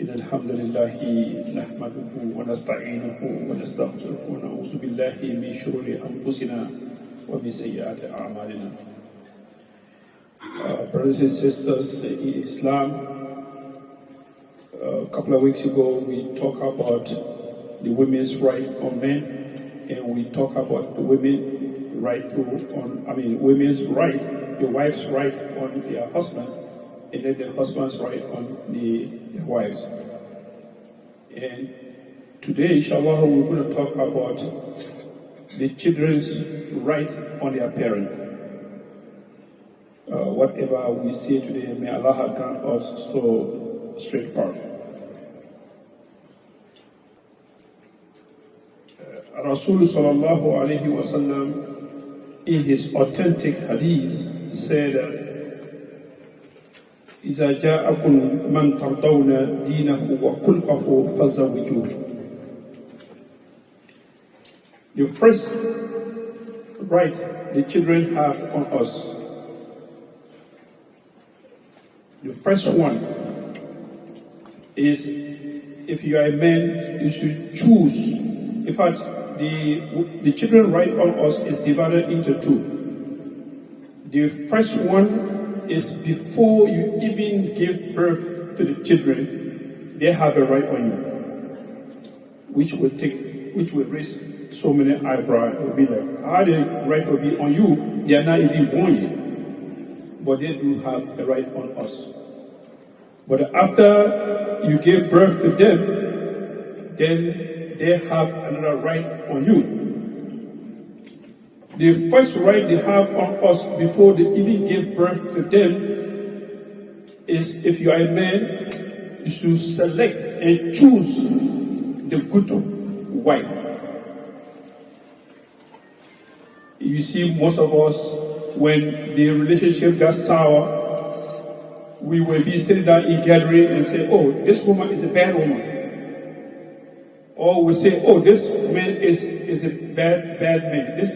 إن الحمد لله نحمده ونستعينه ونستغفره ونعوذ بالله من شرور أنفسنا ومن سيئات أعمالنا. Brothers and sisters in Islam, a couple of weeks ago we talked about the women's right on men, and we talk about the women's right, the wife's right on their husband, and then the husband's right on the wives. And today, inshallah, we're going to talk about the children's right on their parent. Whatever we say today, may Allah grant us so straight path. Rasul sallallahu alayhi wa sallam, in his authentic hadith, said, إذا جاءكم من ترضون دينه وخلقه فزوجوه. The first right the children have on us, the first one is, if you are a man, you should choose. In fact, the children right on us is divided into two. The first one is before you even give birth to the children, they have a right on you, which will raise so many eyebrows. It will be like, how the right will be on you? They are not even born yet, but they do have a right on us. But after you give birth to them, then they have another right on you. The first right they have on us before they even give birth to them is, if you are a man, you should select and choose the good wife. You see, most of us, when the relationship got sour, we will be sitting down in gathering and say, oh, this woman is a bad woman. Or we say, oh, this man is a bad man. This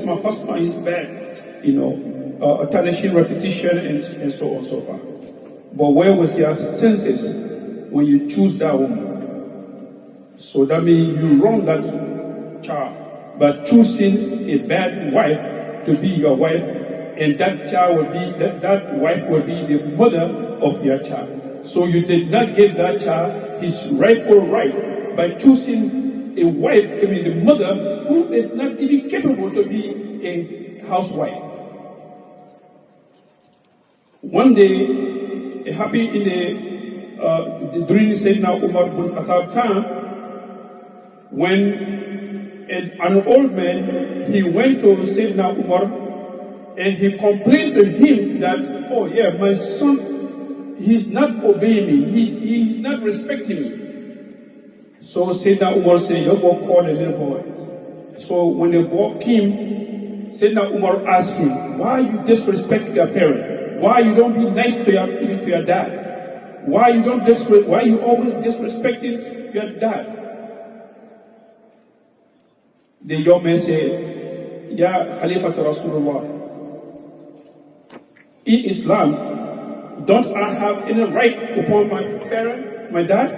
my husband is bad. A tarnishing reputation and so on and so forth. But where was your senses when you choose that woman? So that means you wrong that child by choosing a bad wife to be your wife, and that child will be that wife will be the mother of your child. So you did not give that child his rightful right by choosing a wife, the mother, who is not even capable to be a housewife. One day, it happened during Sayyidina Umar bin Khattab time, when an old man, he went to Sayyidina Umar and he complained to him that, oh yeah, my son, he's not obeying me. He's not respecting me. So Sayyidina Umar said, you go call the little boy. So when the boy came, Sayyidina Umar asked him, why you disrespect your parent? Why you don't be nice to your dad? Why you always disrespecting your dad? The young man said, Ya Khalifat Rasulullah, in Islam, don't I have any right upon my parent, my dad?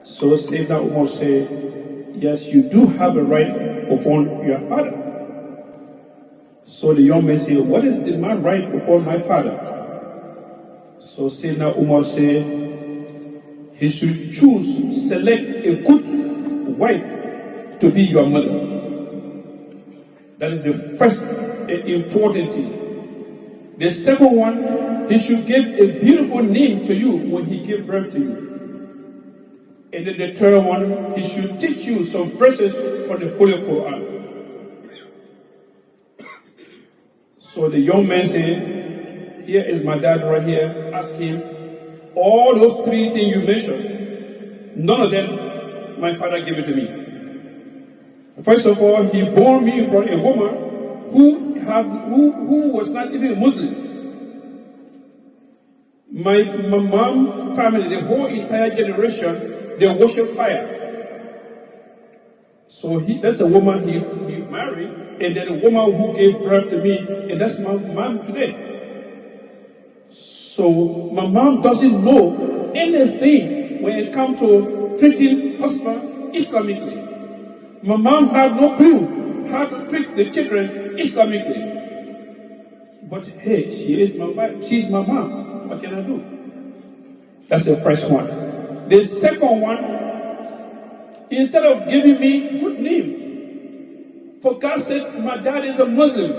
So Sayyidina Umar said, yes, you do have a right upon your father. So the young man said, what is my right upon my father? So Sayyidina Umar said, he should select a good wife to be your mother. That is the first important thing. The second one, he should give a beautiful name to you when he gives birth to you. And then the third one, he should teach you some verses from the Holy Quran. So the young man said, here is my dad right here. Ask him, all those three things you mentioned, none of them my father gave it to me. First of all, he bore me from a woman who was not even a Muslim. My mom family, the whole entire generation, they worship fire. So that's a woman he married, and then a woman who gave birth to me, and that's my mom today. So my mom doesn't know anything when it comes to treating husband Islamically. My mom had no clue how to treat the children Islamically. But hey, she's my mom. What can I do? That's the first one. The second one, instead of giving me good name, for God said my dad is a Muslim.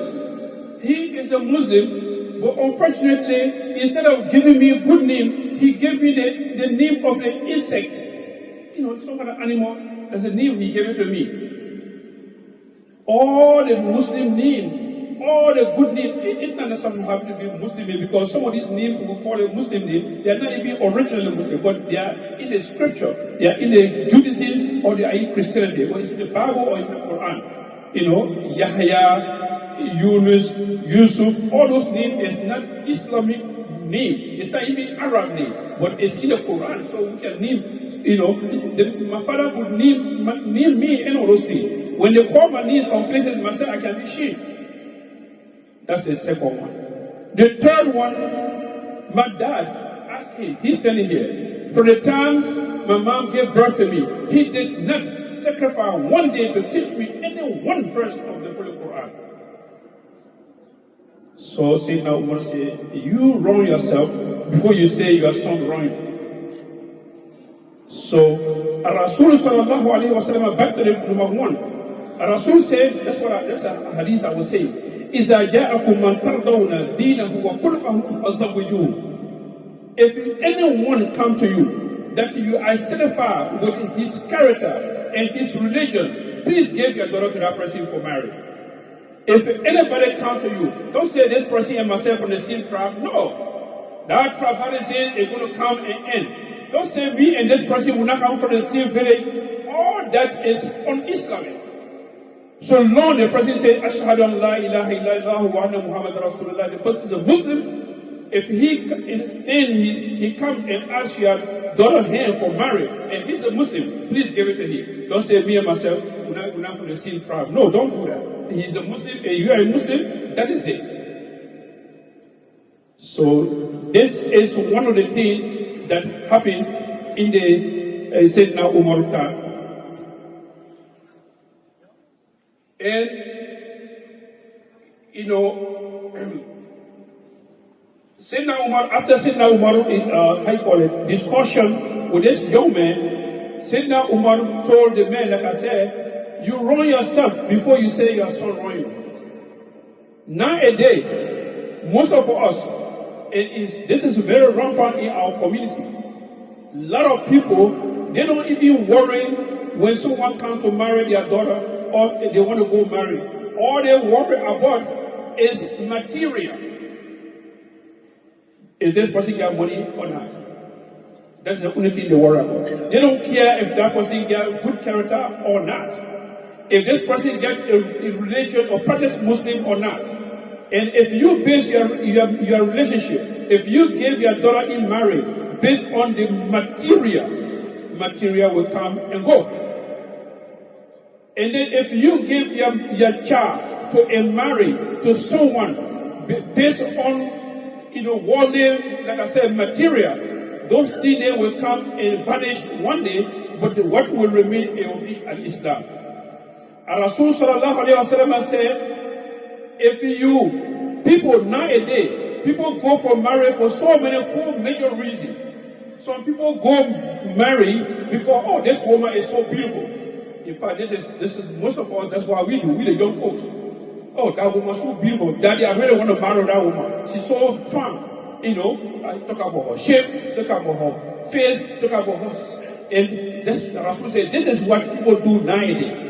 He is a Muslim, but unfortunately, instead of giving me a good name, he gave me the name of an insect. Some kind of animal. That's the name he gave it to me. All the Muslim name, all the good name, it's not necessarily have to be Muslim name, because some of these names we call a Muslim name, they are not even originally Muslim, but they are in the scripture, they are in the Judaism, or they are in Christianity, or it's in the Bible, or it's in the Quran. Yahya, Yunus, Yusuf, all those names is not Islamic name. It's not even Arab name, but it's in the Quran, so we can name. My father would name me and all those things. When they call my name some places, myself I can be ashamed. That's the second one. The third one, my dad asked him. He's standing here. From the time my mom gave birth to me, he did not sacrifice one day to teach me any one verse of the Holy Quran. So Sayyidina Umar said, you wrong yourself before you say your son wrong you. So Rasul sallallahu alayhi wa sallam, back to the number one. Rasul said, that's a hadith I will say, إِذَا جَاءَكُمْ مَنْ تَرْضَوْنَ دِينَهُ وَخُلْقَهُ فَزَوِّجُوهُ. If anyone come to you that you identify with his character and his religion, please give your daughter to that person for marriage. If anybody come to you, don't say this person and myself from the same tribe. No. That tribe is going to come and end. Don't say me and this person will not come from the same village. All that is un-Islamic. So long the person says, Ashhadu an la ilaha illallah wa anna Muhammad Rasulullah, the person is a Muslim. If he come and asks your daughter hand for marriage, and he's a Muslim, please give it to him. Don't say me and myself, we're not from the same tribe. No, don't do that. He's a Muslim, and you are a Muslim, that is it. So this is one of the things that happened in the Sayyidina Umar time. And, Sayyidina Umar, after Sayyidina Umar, discussion with this young man, Sayyidina Umar told the man, like I said, you wrong yourself before you say your son wrong you. Nowadays, most of us, this is very rampant in our community. A lot of people, they don't even worry when someone comes to marry their daughter or they want to go marry. All they worry about is material. Is this person got money or not? That's the only thing they worry about. They don't care if that person got good character or not. If this person get a religion or practice Muslim or not. And if you base your relationship, if you give your daughter in marriage based on the material will come and go. And then if you give your child to a marriage to someone based on worldly, like I said, material, those things they will come and vanish one day, but what will remain, it will be al-Islam. Rasul sallallahu alayhi wa sallam said, people nowadays, people go for marriage for so many four major reasons. Some people go marry because, this woman is so beautiful. In fact, this is most of us, that's what we do, we the young folks. Oh, that woman's so beautiful. Daddy, I really want to marry that woman. She's so fun. I talk about her shape, talk about her face, talk about her. And this, Rasul said, this is what people do nowadays.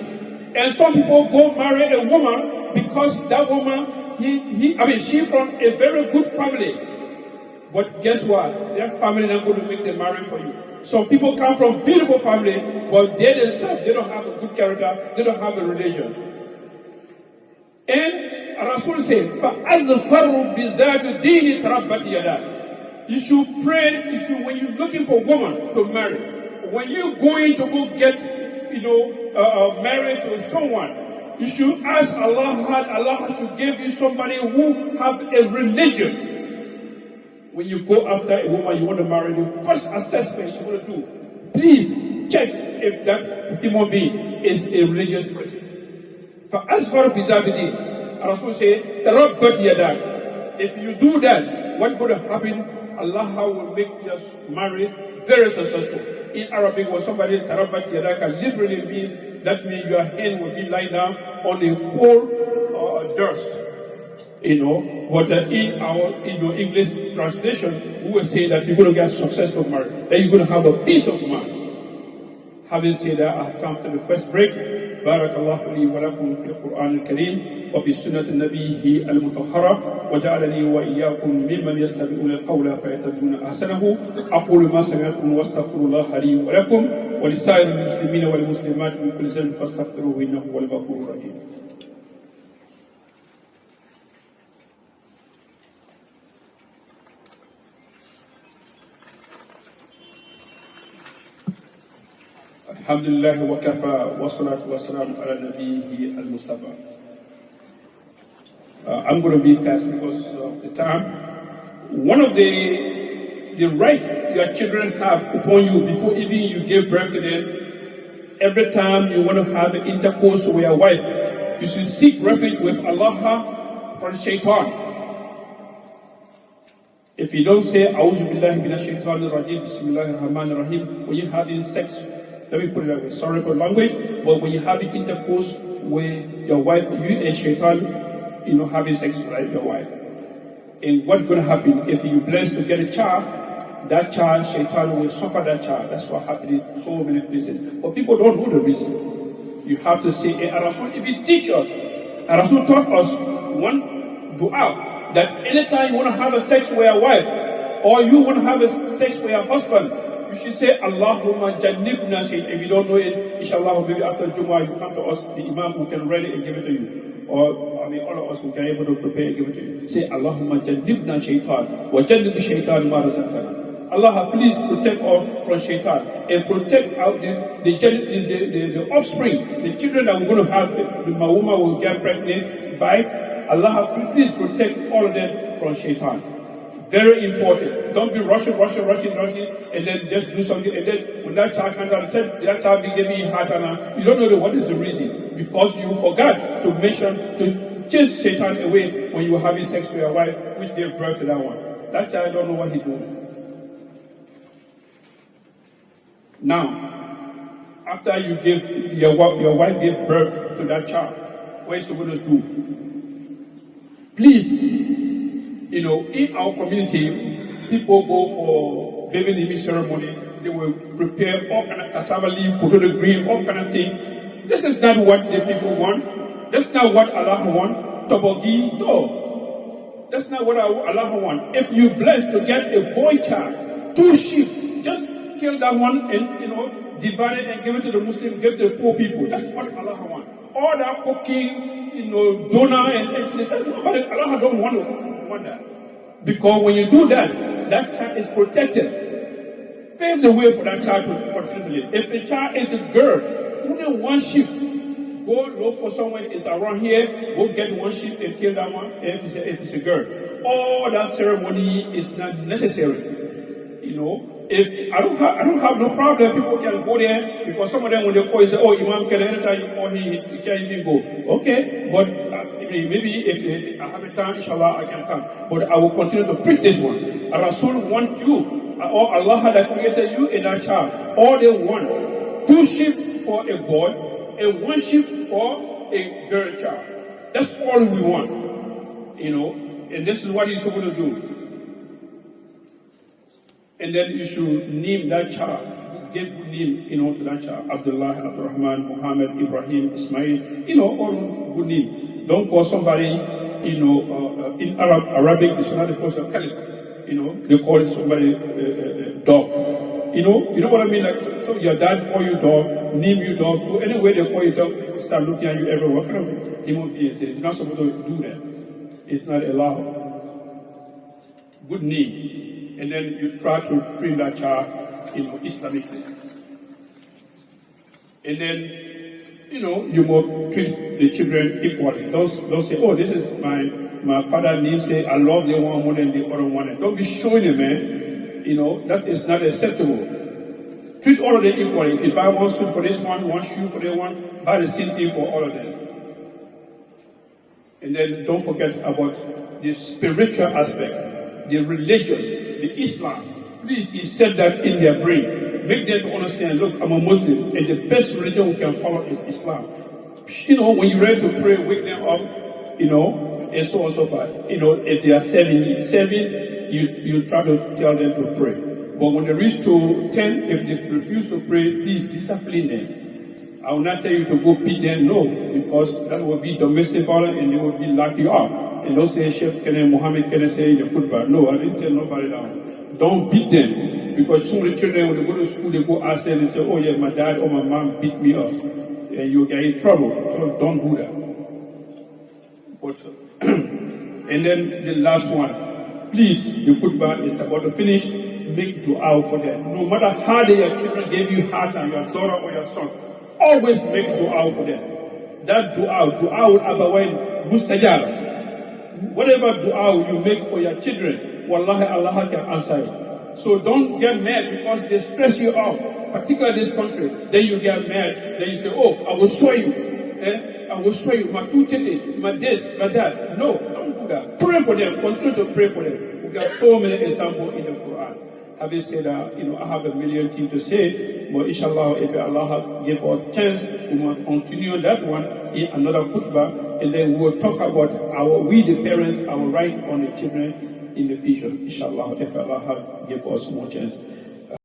And some people go marry a woman because that woman, she from a very good family. But guess what? Their family not going to make them marry for you. Some people come from beautiful family, but they themselves, they don't have a good character, they don't have a religion. And Rasul said, فَأَزْفَرُ بِذَاتِ دِينِ تَرَبَّتْ يَدَاكِ. You should pray, when you're looking for a woman to marry, when you're going to go get married to someone, you should ask Allah should give you somebody who have a religion. when you go after a woman you want to marry, the first assessment you want to do, please check if that human being is a religious person. فَأَسْفَرْ بِذَابِدِينَ Rasul say, تَرَبَّتْ يَدَاكَ. If you do that, what's going to happen? Allah will make your marriage very successful. In Arabic, when somebody tarabat yadaka literally means that means your hand will be lying down on a cold dust. But in your English translation, we will say that you're going to get successful marriage, that you're going to have a peace of mind. Having said that, I've come to the first break. بارك الله لي ولكم في القرآن الكريم وفي سنة نبيه المطهرة وجعلني وإياكم ممن يستمعون القول فيتبعون أحسنه. أقول ما سمعتم واستغفر الله لي ولكم ولسائر المسلمين والمسلمات من كل ذنب فاستغفروه إنه هو الغفور الرحيم. Alhamdulillah wa kafa wa salatu wa salam ala nabiyhi al-Mustafa. I'm going to be fast because of the time. One of the right your children have upon you before even you give birth to them, every time you want to have an intercourse with your wife, you should seek refuge with Allah from shaitan. If you don't say, A'udhu billahi minash shaitanir rajim, Bismillahir Rahmanir Rahim, when you're having sex, let me put it that way, sorry for language, but when you have intercourse with your wife, you and shaitan, having sex with your wife. And what's going to happen if you bless to get a child, that child, shaitan will suffer that child. That's what happened in so many places. But people don't know the reason. You have to say, and Rasul even teach us. And Rasul taught us one dua, that anytime you want to have a sex with your wife, or you want to have a sex with your husband, you should say, Allahumma jannibna shaytan. If you don't know it, inshallah, maybe after Jummah, you come to us, the Imam who can read it and give it to you. Or, all of us who can able to prepare and give it to you. Say, Allahumma jannibna shaytan. Wa jannib shaytan ma razaqtana. Allah, please protect us from shaitan. And protect out the offspring, the children that we're going to have, my woman will get pregnant by. Allah, please protect all of them from shaitan. Very important. Don't be rushing, and then just do something. And then when that child comes out, that child be giving heart attack. You don't know what is the reason. Because you forgot to mention, to chase Satan away when you were having sex with your wife, which gave birth to that one. That child don't know what he's doing. Now, after you give, your wife gave birth to that child, what is she going to do? Please, in our community, people go for baby naming ceremony. They will prepare all kind of cassava leaf, potato green, all kind of thing. This is not what the people want. That's not what Allah wants. Tobogi, no. That's not what Allah wants. If you bless to get a boy child, 2 sheep, just kill that one and divide it and give it to the Muslim, give it to the poor people. That's what Allah wants. All that cooking, donor and everything. That's not what Allah don't want that. Because when you do that, that child is protected. Pave the way for that child to continue to live. If the child is a girl, only 1 sheep. Go look for someone is around here. Go get 1 sheep and kill that one. If it's a girl, all that ceremony is not necessary. If I don't have no problem. People can go there because some of them when they call, you say, "Oh, Imam, can anytime you call him, he can't even go." Okay, but maybe if I have a time, inshallah, I can come. But I will continue to preach this one. Rasul want you, or Allah that created you and that child. All they want, 2 sheep for a boy and 1 sheep for a girl child. That's all we want, And this is what you're supposed to do. And then you should name that child. Give good name, to that child. Abdullah, Abdurrahman, Muhammad, Ibrahim, Ismail, all good name. Don't call somebody, in Arabic, it's not the person of Kalib. They call it somebody dog. You know what I mean? Like, so your dad call you dog, name you dog. So anyway they call you dog, people start looking at you everywhere. What kind of human beings? You're not supposed to do that. It's not allowed. Good name. And then you try to train that child, Islamically. And then you must treat the children equally. Don't say, oh, this is my father name, say, I love the one more than the other one. And don't be showing them, man. That is not acceptable. Treat all of them equally. If you buy one suit for this one shoe for that one, buy the same thing for all of them. And then don't forget about the spiritual aspect, the religion, the Islam. Please insert that in their brain. Make them to understand, look, I'm a Muslim, and the best religion we can follow is Islam. When you're ready to pray, wake them up, and so on and so forth. If they are serving, you try to tell them to pray. But when they reach to 10, if they refuse to pray, please discipline them. I will not tell you to go beat them, no, because that will be domestic violence and they will be lock you up. And don't say, Sheikh Muhammad can say in the khutbah. No, I didn't tell nobody that. Don't beat them. Because some of the children, when they go to school, they go ask them and say, oh yeah, my dad or my mom beat me up. And you'll get in trouble. So don't do that. And then the last one. Please, the khutbah is about to finish. Make dua for them. No matter how your children gave you hard time, your daughter or your son, always make dua for them. That dua will otherwise mustajab. Whatever dua you make for your children, wallahi, Allah can answer it. So don't get mad because they stress you out, particularly this country. Then you get mad. Then you say, oh, I will show you. I will show you my two titties, my this, my that. No, don't do that. Pray for them. Continue to pray for them. We got so many examples in the Quran. Having said that, I have a million things to say, but inshallah, if Allah give us a chance, we will continue that one in another khutbah, and then we will talk about we the parents, our right on the children in the future, inshallah, if Allah give us more chance.